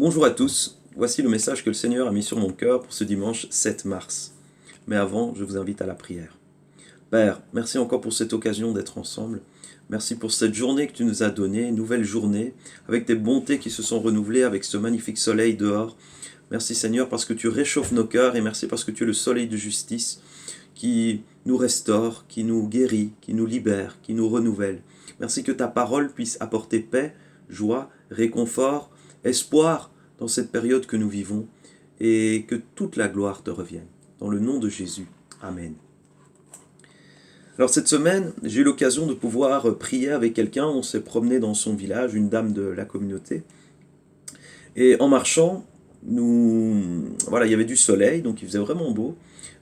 Bonjour à tous, voici le message que le Seigneur a mis sur mon cœur pour ce dimanche 7 mars. Mais avant, je vous invite à la prière. Père, merci encore pour cette occasion d'être ensemble. Merci pour cette journée que tu nous as donnée, une nouvelle journée, avec tes bontés qui se sont renouvelées, avec ce magnifique soleil dehors. Merci Seigneur parce que tu réchauffes nos cœurs et merci parce que tu es le soleil de justice qui nous restaure, qui nous guérit, qui nous libère, qui nous renouvelle. Merci que ta parole puisse apporter paix, joie, réconfort, espoir dans cette période que nous vivons et que toute la gloire te revienne. Dans le nom de Jésus. Amen. Alors cette semaine, j'ai eu l'occasion de pouvoir prier avec quelqu'un. On s'est promené dans son village, une dame de la communauté. Et en marchant, voilà, il y avait du soleil, donc il faisait vraiment beau,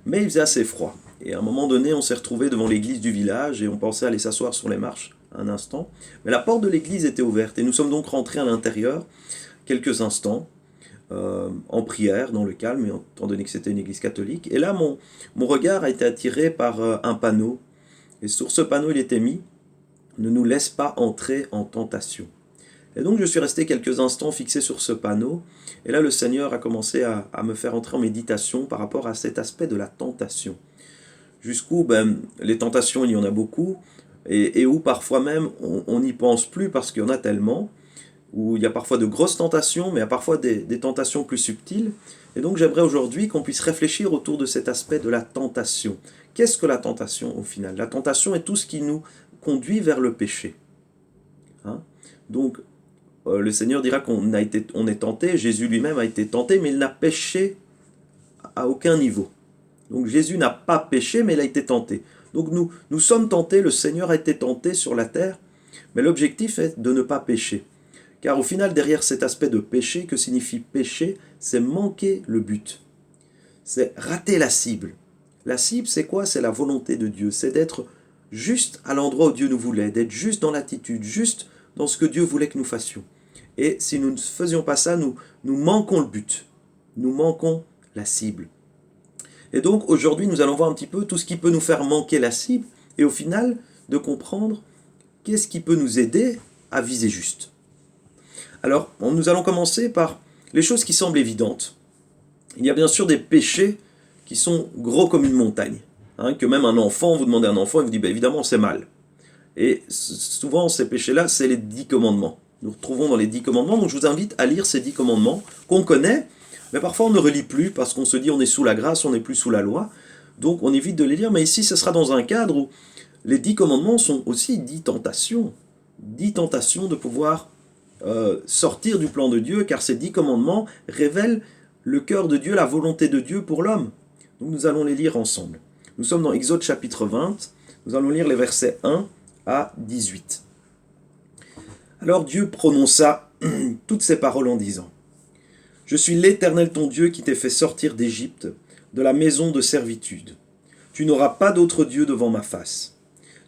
mais il faisait assez froid. Et à un moment donné, on s'est retrouvé devant l'église du village et on pensait aller s'asseoir sur les marches un instant. Mais la porte de l'église était ouverte et nous sommes donc rentrés à l'intérieur quelques instants en prière, dans le calme, étant donné que c'était une église catholique. Et là, mon regard a été attiré par un panneau. Et sur ce panneau, il était mis « Ne nous laisse pas entrer en tentation ». Et donc je suis resté quelques instants fixé sur ce panneau, et là le Seigneur a commencé à me faire entrer en méditation par rapport à cet aspect de la tentation. Jusqu'où les tentations, il y en a beaucoup, et où parfois même on n'y pense plus parce qu'il y en a tellement, où il y a parfois de grosses tentations, mais il y a parfois des tentations plus subtiles. Et donc j'aimerais aujourd'hui qu'on puisse réfléchir autour de cet aspect de la tentation. Qu'est-ce que la tentation au final? La tentation est tout ce qui nous conduit vers le péché. Donc le Seigneur dira qu'on est tenté, Jésus lui-même a été tenté, mais il n'a péché à aucun niveau. Donc Jésus n'a pas péché, mais il a été tenté. Donc nous sommes tentés, le Seigneur a été tenté sur la terre, mais l'objectif est de ne pas pécher. Car au final, derrière cet aspect de péché, que signifie pécher, c'est manquer le but. C'est rater la cible. La cible, c'est quoi? C'est la volonté de Dieu. C'est d'être juste à l'endroit où Dieu nous voulait, d'être juste dans l'attitude, juste dans ce que Dieu voulait que nous fassions. Et si nous ne faisions pas ça, nous manquons le but. Nous manquons la cible. Et donc aujourd'hui, nous allons voir un petit peu tout ce qui peut nous faire manquer la cible et au final, de comprendre qu'est-ce qui peut nous aider à viser juste. Alors, nous allons commencer par les choses qui semblent évidentes. Il y a bien sûr des péchés qui sont gros comme une montagne. Que même un enfant, vous demandez à un enfant, il vous dit évidemment c'est mal. Et souvent, ces péchés-là, c'est les 10 commandements. Nous retrouvons dans les 10 commandements, donc je vous invite à lire ces 10 commandements qu'on connaît, mais parfois on ne relit plus parce qu'on se dit on est sous la grâce, on n'est plus sous la loi, donc on évite de les lire, mais ici ce sera dans un cadre où les 10 commandements sont aussi 10 tentations de pouvoir sortir du plan de Dieu, car ces 10 commandements révèlent le cœur de Dieu, la volonté de Dieu pour l'homme. Donc nous allons les lire ensemble. Nous sommes dans Exode chapitre 20, nous allons lire les versets 1 à 18. Alors Dieu prononça toutes ces paroles en disant : « Je suis l'Éternel ton Dieu qui t'ai fait sortir d'Égypte, de la maison de servitude. Tu n'auras pas d'autre Dieu devant ma face.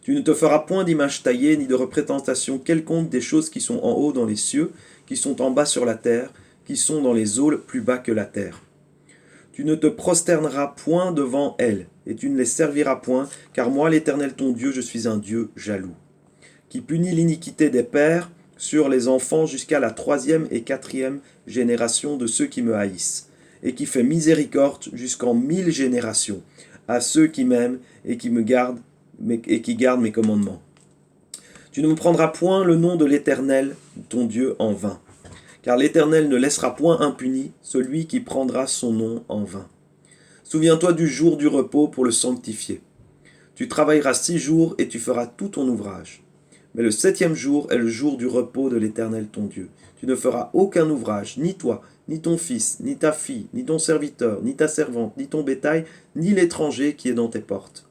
Tu ne te feras point d'image taillée, ni de représentation quelconque des choses qui sont en haut dans les cieux, qui sont en bas sur la terre, qui sont dans les eaux plus bas que la terre. Tu ne te prosterneras point devant elles, et tu ne les serviras point, car moi, l'Éternel ton Dieu, je suis un Dieu jaloux, qui punit l'iniquité des pères sur les enfants jusqu'à la 3e et 4e génération de ceux qui me haïssent, et qui fait miséricorde jusqu'en 1000 générations à ceux qui m'aiment et qui gardent mes commandements. Tu ne me prendras point le nom de l'Éternel, ton Dieu, en vain, car l'Éternel ne laissera point impuni celui qui prendra son nom en vain. Souviens-toi du jour du repos pour le sanctifier. Tu travailleras 6 jours et tu feras tout ton ouvrage. Mais le 7e jour est le jour du repos de l'Éternel ton Dieu. Tu ne feras aucun ouvrage, ni toi, ni ton fils, ni ta fille, ni ton serviteur, ni ta servante, ni ton bétail, ni l'étranger qui est dans tes portes.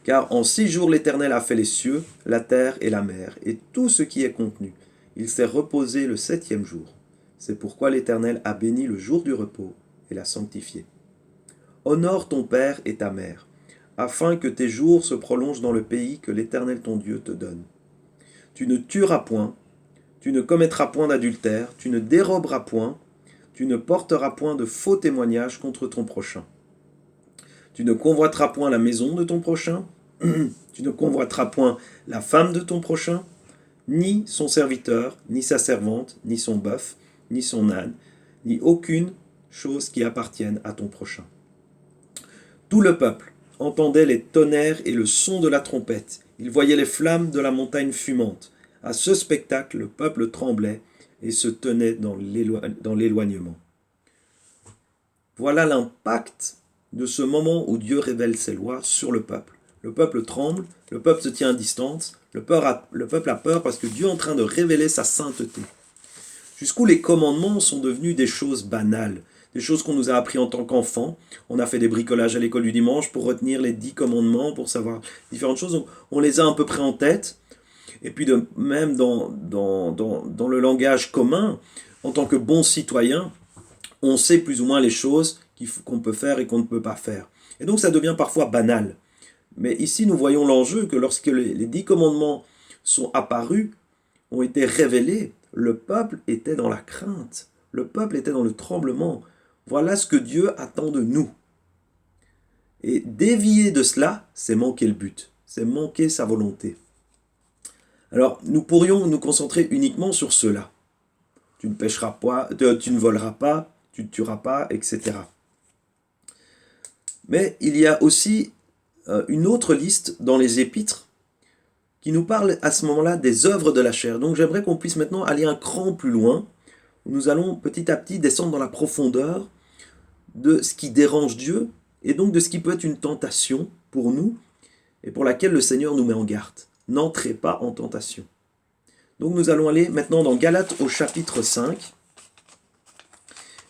Car en 6 jours l'Éternel a fait les cieux, la terre et la mer, et tout ce qui est contenu. Il s'est reposé le 7e jour. C'est pourquoi l'Éternel a béni le jour du repos et l'a sanctifié. Honore ton père et ta mère, afin que tes jours se prolongent dans le pays que l'Éternel ton Dieu te donne. Tu ne tueras point, tu ne commettras point d'adultère, tu ne déroberas point, tu ne porteras point de faux témoignages contre ton prochain. Tu ne convoiteras point la maison de ton prochain, tu ne convoiteras point la femme de ton prochain, ni son serviteur, ni sa servante, ni son bœuf, ni son âne, ni aucune chose qui appartienne à ton prochain. Tout le peuple entendait les tonnerres et le son de la trompette. Il voyait les flammes de la montagne fumante. À ce spectacle, le peuple tremblait et se tenait dans l'éloignement. Voilà l'impact de ce moment où Dieu révèle ses lois sur le peuple. Le peuple tremble, le peuple se tient à distance, le peuple a peur parce que Dieu est en train de révéler sa sainteté. Jusqu'où les commandements sont devenus des choses banales, des choses qu'on nous a appris en tant qu'enfants. On a fait des bricolages à l'école du dimanche pour retenir les 10 commandements, pour savoir différentes choses. Donc, on les a à peu près en tête. Et puis même dans le langage commun, en tant que bon citoyen, on sait plus ou moins les choses qu'on peut faire et qu'on ne peut pas faire. Et donc ça devient parfois banal. Mais ici, nous voyons l'enjeu que lorsque les 10 commandements sont apparus, ont été révélés, le peuple était dans la crainte. Le peuple était dans le tremblement. Voilà ce que Dieu attend de nous. Et dévier de cela, c'est manquer le but. C'est manquer sa volonté. Alors, nous pourrions nous concentrer uniquement sur cela. Tu ne pêcheras pas, tu ne voleras pas, tu ne tueras pas, etc. Mais il y a aussi une autre liste dans les épîtres qui nous parle à ce moment-là des œuvres de la chair. Donc j'aimerais qu'on puisse maintenant aller un cran plus loin, où nous allons petit à petit descendre dans la profondeur de ce qui dérange Dieu, et donc de ce qui peut être une tentation pour nous, et pour laquelle le Seigneur nous met en garde. N'entrez pas en tentation. Donc nous allons aller maintenant dans Galates au chapitre 5,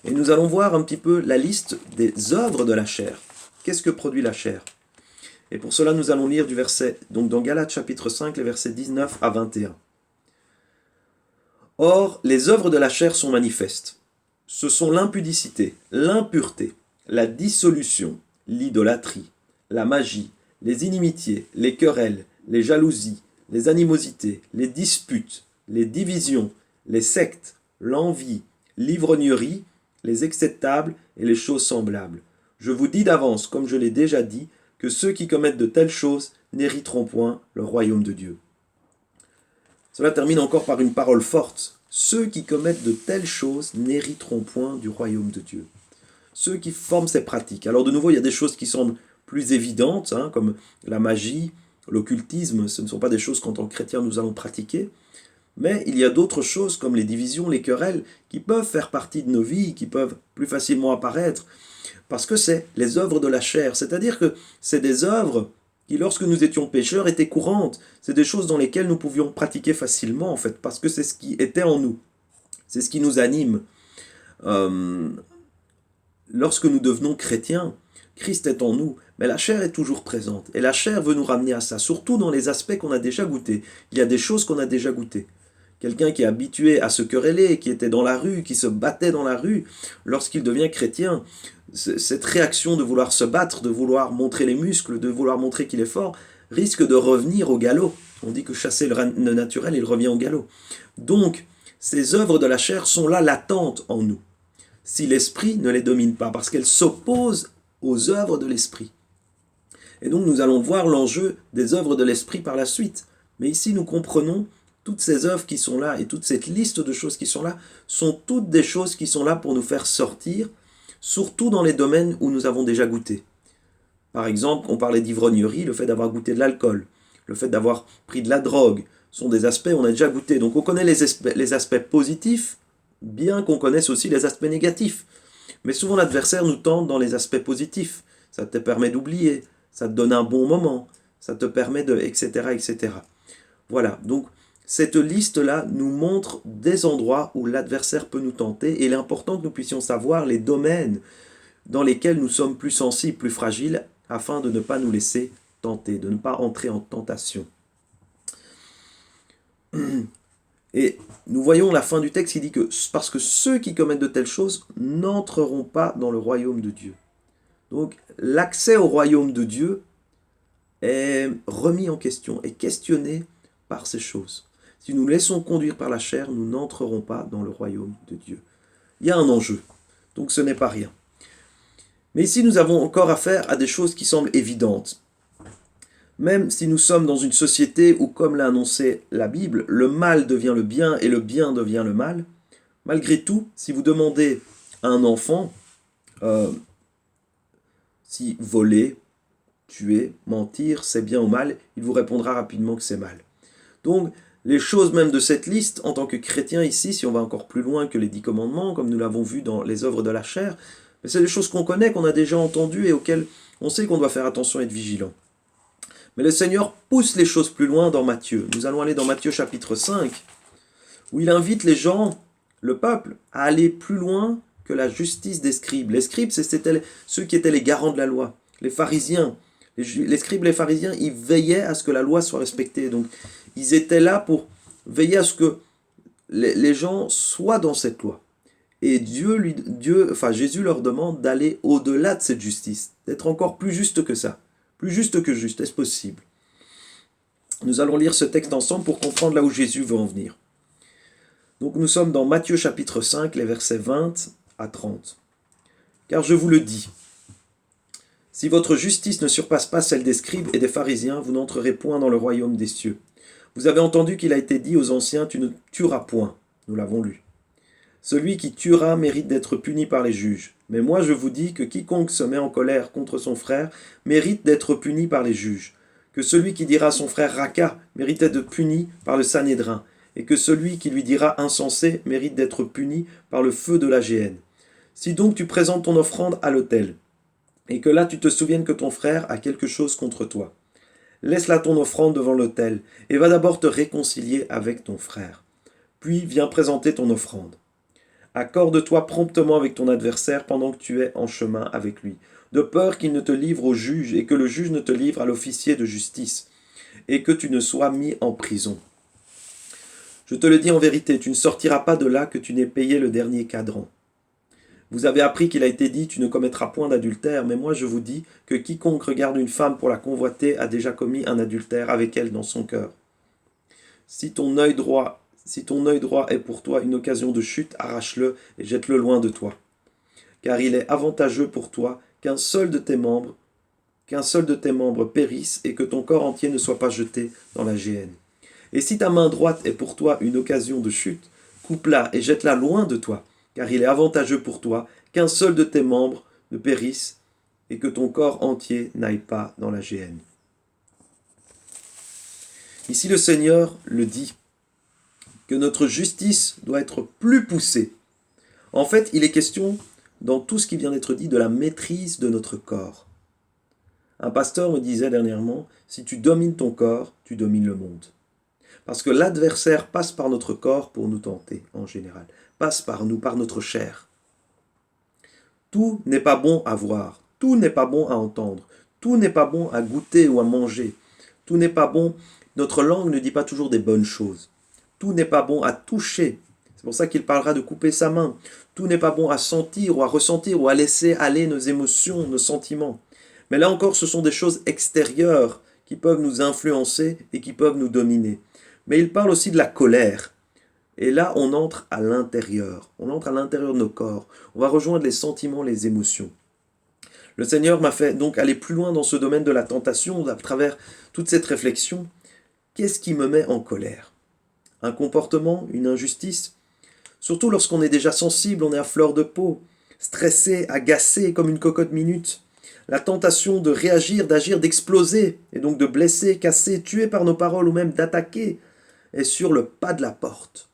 et nous allons voir un petit peu la liste des œuvres de la chair. Qu'est-ce que produit la chair ? Et pour cela, nous allons lire du verset, donc dans Galates chapitre 5, les versets 19 à 21. Or, les œuvres de la chair sont manifestes. Ce sont l'impudicité, l'impureté, la dissolution, l'idolâtrie, la magie, les inimitiés, les querelles, les jalousies, les animosités, les disputes, les divisions, les sectes, l'envie, l'ivrognerie, les excès de table et les choses semblables. Je vous dis d'avance, comme je l'ai déjà dit, que ceux qui commettent de telles choses n'hériteront point le royaume de Dieu. Cela termine encore par une parole forte. Ceux qui commettent de telles choses n'hériteront point du royaume de Dieu. Ceux qui forment ces pratiques. Alors de nouveau, il y a des choses qui semblent plus évidentes, comme la magie, l'occultisme. Ce ne sont pas des choses qu'en tant que chrétiens nous allons pratiquer. Mais il y a d'autres choses comme les divisions, les querelles, qui peuvent faire partie de nos vies, qui peuvent plus facilement apparaître. Parce que c'est les œuvres de la chair. C'est-à-dire que c'est des œuvres qui, lorsque nous étions pécheurs, étaient courantes. C'est des choses dans lesquelles nous pouvions pratiquer facilement, en fait, parce que c'est ce qui était en nous. C'est ce qui nous anime. Lorsque nous devenons chrétiens, Christ est en nous, mais la chair est toujours présente. Et la chair veut nous ramener à ça, surtout dans les aspects qu'on a déjà goûtés. Il y a des choses qu'on a déjà goûtées. Quelqu'un qui est habitué à se quereller, qui était dans la rue, qui se battait dans la rue, lorsqu'il devient chrétien, cette réaction de vouloir se battre, de vouloir montrer les muscles, de vouloir montrer qu'il est fort, risque de revenir au galop. On dit que chasser le naturel, il revient au galop. Donc, ces œuvres de la chair sont là latentes en nous, si l'esprit ne les domine pas, parce qu'elles s'opposent aux œuvres de l'esprit. Et donc nous allons voir l'enjeu des œuvres de l'esprit par la suite. Mais ici nous comprenons toutes ces œuvres qui sont là et toute cette liste de choses qui sont là sont toutes des choses qui sont là pour nous faire sortir, surtout dans les domaines où nous avons déjà goûté. Par exemple, on parlait d'ivrognerie, le fait d'avoir goûté de l'alcool, le fait d'avoir pris de la drogue, sont des aspects où on a déjà goûté. Donc on connaît les aspects positifs, bien qu'on connaisse aussi les aspects négatifs. Mais souvent l'adversaire nous tente dans les aspects positifs. Ça te permet d'oublier, ça te donne un bon moment, ça te permet de... etc. etc. Voilà, donc cette liste-là nous montre des endroits où l'adversaire peut nous tenter et il est important que nous puissions savoir les domaines dans lesquels nous sommes plus sensibles, plus fragiles, afin de ne pas nous laisser tenter, de ne pas entrer en tentation. Et nous voyons la fin du texte qui dit que parce que ceux qui commettent de telles choses n'entreront pas dans le royaume de Dieu. Donc l'accès au royaume de Dieu est remis en question, est questionné par ces choses. Si nous nous laissons conduire par la chair, nous n'entrerons pas dans le royaume de Dieu. Il y a un enjeu, donc ce n'est pas rien. Mais ici nous avons encore affaire à des choses qui semblent évidentes. Même si nous sommes dans une société où, comme l'a annoncé la Bible, le mal devient le bien et le bien devient le mal, Malgré tout, si vous demandez à un enfant euh, si voler, tuer, mentir, c'est bien ou mal, il vous répondra rapidement que c'est mal. Donc, les choses même de cette liste, en tant que chrétien ici, si on va encore plus loin que les 10 commandements, comme nous l'avons vu dans les œuvres de la chair, mais c'est des choses qu'on connaît, qu'on a déjà entendues et auxquelles on sait qu'on doit faire attention et être vigilant. Mais le Seigneur pousse les choses plus loin dans Matthieu. Nous allons aller dans Matthieu chapitre 5, où il invite les gens, le peuple, à aller plus loin que la justice des scribes. Les scribes, c'était ceux qui étaient les garants de la loi, les pharisiens. Les scribes et les pharisiens, ils veillaient à ce que la loi soit respectée. Donc, ils étaient là pour veiller à ce que les gens soient dans cette loi. Et Jésus leur demande d'aller au-delà de cette justice, d'être encore plus juste que ça. Plus juste que juste, est-ce possible? Nous allons lire ce texte ensemble pour comprendre là où Jésus veut en venir. Donc nous sommes dans Matthieu chapitre 5, les versets 20 à 30. Car je vous le dis, si votre justice ne surpasse pas celle des scribes et des pharisiens, vous n'entrerez point dans le royaume des cieux. Vous avez entendu qu'il a été dit aux anciens, tu ne tueras point. Nous l'avons lu. Celui qui tuera mérite d'être puni par les juges. Mais moi je vous dis que quiconque se met en colère contre son frère mérite d'être puni par les juges. Que celui qui dira à son frère Raka mérite d'être puni par le Sanhédrin. Et que celui qui lui dira insensé mérite d'être puni par le feu de la géhenne. Si donc tu présentes ton offrande à l'autel, et que là tu te souviennes que ton frère a quelque chose contre toi, laisse là ton offrande devant l'autel, et va d'abord te réconcilier avec ton frère. Puis viens présenter ton offrande. Accorde-toi promptement avec ton adversaire pendant que tu es en chemin avec lui, de peur qu'il ne te livre au juge et que le juge ne te livre à l'officier de justice, et que tu ne sois mis en prison. Je te le dis en vérité, tu ne sortiras pas de là que tu n'aies payé le dernier cadran. Vous avez appris qu'il a été dit, tu ne commettras point d'adultère, mais moi je vous dis que quiconque regarde une femme pour la convoiter a déjà commis un adultère avec elle dans son cœur. Si ton œil droit est pour toi une occasion de chute, arrache-le et jette-le loin de toi. Car il est avantageux pour toi qu'un seul de tes membres périsse et que ton corps entier ne soit pas jeté dans la géhenne. Et si ta main droite est pour toi une occasion de chute, coupe-la et jette-la loin de toi, car il est avantageux pour toi qu'un seul de tes membres ne périsse et que ton corps entier n'aille pas dans la géhenne. Ici le Seigneur le dit, que notre justice doit être plus poussée. En fait, il est question, dans tout ce qui vient d'être dit, de la maîtrise de notre corps. Un pasteur me disait dernièrement, si tu domines ton corps, tu domines le monde. Parce que l'adversaire passe par notre corps pour nous tenter, en général. Passe par nous, par notre chair. Tout n'est pas bon à voir. Tout n'est pas bon à entendre. Tout n'est pas bon à goûter ou à manger. Tout n'est pas bon. Notre langue ne dit pas toujours des bonnes choses. Tout n'est pas bon à toucher. C'est pour ça qu'il parlera de couper sa main. Tout n'est pas bon à sentir ou à ressentir ou à laisser aller nos émotions, nos sentiments. Mais là encore, ce sont des choses extérieures qui peuvent nous influencer et qui peuvent nous dominer. Mais il parle aussi de la colère. Et là, on entre à l'intérieur. On entre à l'intérieur de nos corps. On va rejoindre les sentiments, les émotions. Le Seigneur m'a fait donc aller plus loin dans ce domaine de la tentation, à travers toute cette réflexion. Qu'est-ce qui me met en colère ? Un comportement, une injustice ? Surtout lorsqu'on est déjà sensible, on est à fleur de peau, stressé, agacé comme une cocotte minute. La tentation de réagir, d'agir, d'exploser, et donc de blesser, casser, tuer par nos paroles ou même d'attaquer, est sur le pas de la porte.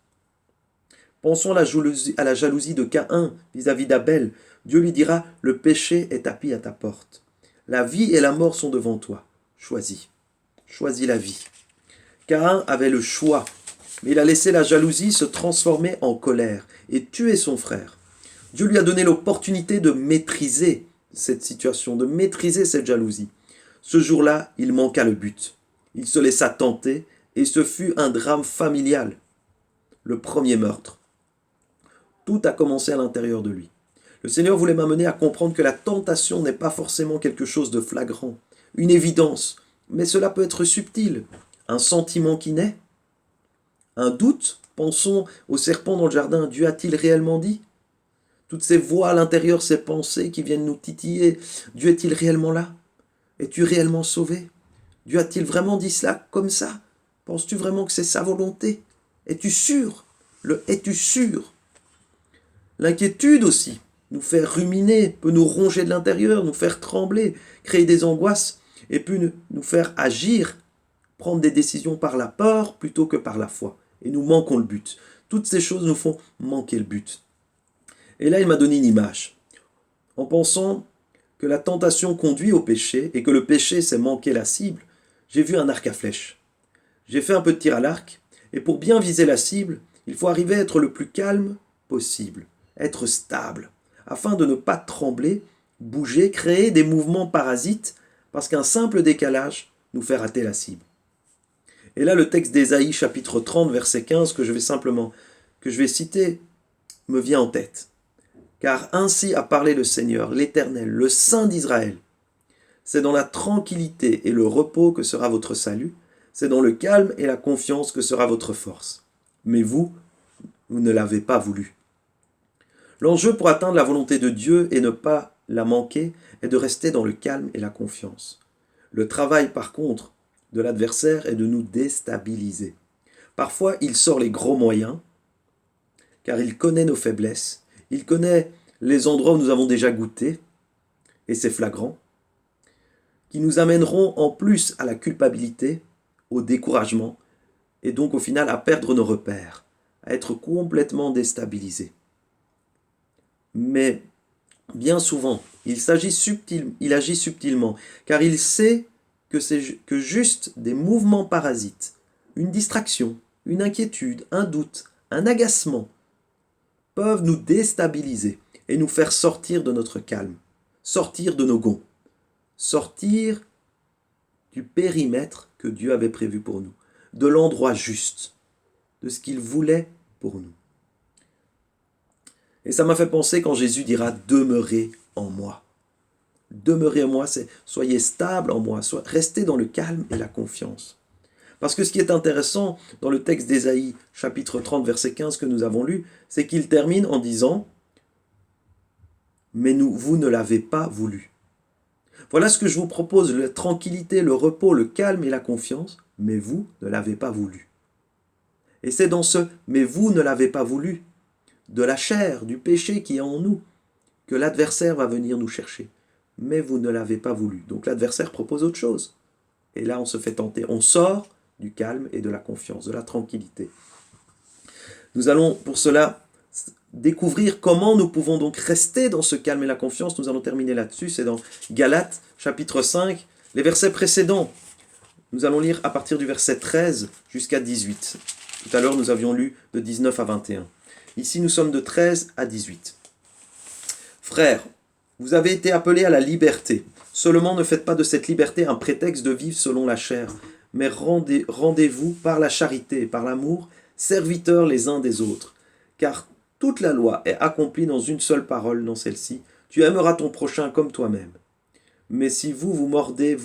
Pensons à la jalousie de Caïn vis-à-vis d'Abel. Dieu lui dira, le péché est tapis à ta porte. La vie et la mort sont devant toi. Choisis. Choisis la vie. Caïn avait le choix, mais il a laissé la jalousie se transformer en colère et tuer son frère. Dieu lui a donné l'opportunité de maîtriser cette situation, de maîtriser cette jalousie. Ce jour-là, il manqua le but. Il se laissa tenter et ce fut un drame familial. Le premier meurtre. Tout a commencé à l'intérieur de lui. Le Seigneur voulait m'amener à comprendre que la tentation n'est pas forcément quelque chose de flagrant, une évidence, mais cela peut être subtil. Un sentiment qui naît, un doute, pensons au serpent dans le jardin, Dieu a-t-il réellement dit ? Toutes ces voix à l'intérieur, ces pensées qui viennent nous titiller, Dieu est-il réellement là ? Es-tu réellement sauvé ? Dieu a-t-il vraiment dit cela comme ça ? Penses-tu vraiment que c'est sa volonté ? Es-tu sûr ? Le es-tu sûr ? L'inquiétude aussi nous fait ruminer, peut nous ronger de l'intérieur, nous faire trembler, créer des angoisses et peut nous faire agir, prendre des décisions par la peur plutôt que par la foi. Et nous manquons le but. Toutes ces choses nous font manquer le but. Et là, il m'a donné une image. En pensant que la tentation conduit au péché et que le péché, c'est manquer la cible, j'ai vu un arc à flèche. J'ai fait un peu de tir à l'arc et pour bien viser la cible, il faut arriver à être le plus calme possible, être stable, afin de ne pas trembler, bouger, créer des mouvements parasites, parce qu'un simple décalage nous fait rater la cible. Et là, le texte d'Ésaïe, chapitre 30, verset 15, que je vais citer, me vient en tête. Car ainsi a parlé le Seigneur, l'Éternel, le Saint d'Israël. C'est dans la tranquillité et le repos que sera votre salut, c'est dans le calme et la confiance que sera votre force. Mais vous ne l'avez pas voulu. L'enjeu pour atteindre la volonté de Dieu et ne pas la manquer est de rester dans le calme et la confiance. Le travail, par contre, de l'adversaire est de nous déstabiliser. Parfois, il sort les gros moyens, car il connaît nos faiblesses, il connaît les endroits où nous avons déjà goûté, et c'est flagrant, qui nous amèneront en plus à la culpabilité, au découragement, et donc au final à perdre nos repères, à être complètement déstabilisés. Mais bien souvent, il agit subtilement, car il sait que c'est que juste des mouvements parasites, une distraction, une inquiétude, un doute, un agacement, peuvent nous déstabiliser et nous faire sortir de notre calme, sortir de nos gonds, sortir du périmètre que Dieu avait prévu pour nous, de l'endroit juste, de ce qu'il voulait pour nous. Et ça m'a fait penser quand Jésus dira « Demeurez en moi ». Demeurez en moi, c'est soyez stable en moi, restez dans le calme et la confiance. Parce que ce qui est intéressant dans le texte d'Ésaïe, chapitre 30, verset 15 que nous avons lu, c'est qu'il termine en disant « Mais vous ne l'avez pas voulu ». Voilà ce que je vous propose, la tranquillité, le repos, le calme et la confiance, mais vous ne l'avez pas voulu. Et c'est dans ce « mais vous ne l'avez pas voulu » de la chair, du péché qui est en nous, que l'adversaire va venir nous chercher. Mais vous ne l'avez pas voulu. Donc l'adversaire propose autre chose. Et là, on se fait tenter. On sort du calme et de la confiance, de la tranquillité. Nous allons pour cela découvrir comment nous pouvons donc rester dans ce calme et la confiance. Nous allons terminer là-dessus. C'est dans Galates, chapitre 5, les versets précédents. Nous allons lire à partir du verset 13 jusqu'à 18. Tout à l'heure, nous avions lu de 19 à 21. Ici, nous sommes de 13 à 18. Frères, vous avez été appelés à la liberté. Seulement ne faites pas de cette liberté un prétexte de vivre selon la chair, mais rendez-vous par la charité et par l'amour, serviteurs les uns des autres. Car toute la loi est accomplie dans une seule parole, dans celle-ci. Tu aimeras ton prochain comme toi-même. Mais si vous vous mordez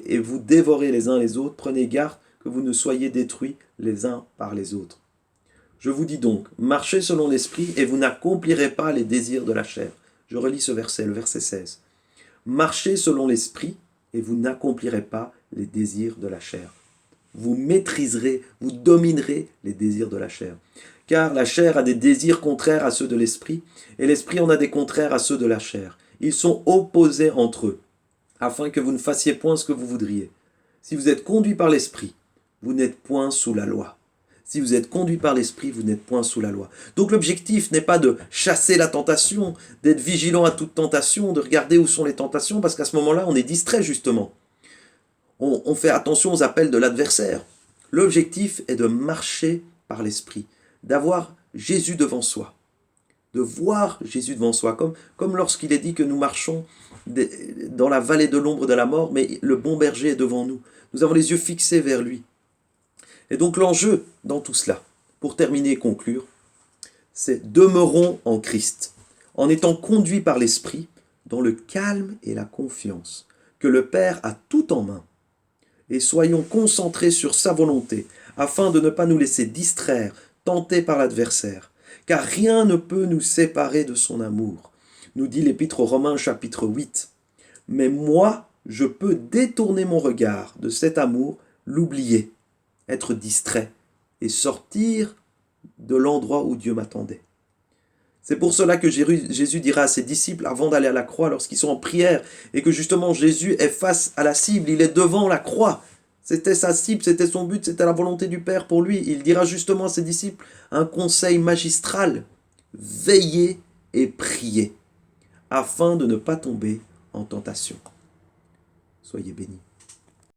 et vous dévorez les uns les autres, prenez garde que vous ne soyez détruits les uns par les autres. Je vous dis donc, marchez selon l'esprit et vous n'accomplirez pas les désirs de la chair. Je relis ce verset, le verset 16. Marchez selon l'esprit et vous n'accomplirez pas les désirs de la chair. Vous maîtriserez, vous dominerez les désirs de la chair. Car la chair a des désirs contraires à ceux de l'esprit et l'esprit en a des contraires à ceux de la chair. Ils sont opposés entre eux, afin que vous ne fassiez point ce que vous voudriez. Si vous êtes conduit par l'esprit, vous n'êtes point sous la loi. Si vous êtes conduit par l'esprit, vous n'êtes point sous la loi. Donc l'objectif n'est pas de chasser la tentation, d'être vigilant à toute tentation, de regarder où sont les tentations, parce qu'à ce moment-là, on est distrait justement. On fait attention aux appels de l'adversaire. L'objectif est de marcher par l'esprit, d'avoir Jésus devant soi, de voir Jésus devant soi, comme lorsqu'il est dit que nous marchons dans la vallée de l'ombre de la mort, mais le bon berger est devant nous. Nous avons les yeux fixés vers lui. Et donc l'enjeu dans tout cela, pour terminer et conclure, c'est demeurons en Christ, en étant conduits par l'Esprit, dans le calme et la confiance, que le Père a tout en main, et soyons concentrés sur sa volonté, afin de ne pas nous laisser distraire, tentés par l'adversaire, car rien ne peut nous séparer de son amour, nous dit l'Épître aux Romains chapitre 8. Mais moi, je peux détourner mon regard de cet amour, l'oublier, être distrait et sortir de l'endroit où Dieu m'attendait. C'est pour cela que Jésus dira à ses disciples avant d'aller à la croix, lorsqu'ils sont en prière, et que justement Jésus est face à la cible, il est devant la croix. C'était sa cible, c'était son but, c'était la volonté du Père pour lui. Il dira justement à ses disciples un conseil magistral: veillez et priez, afin de ne pas tomber en tentation. Soyez bénis.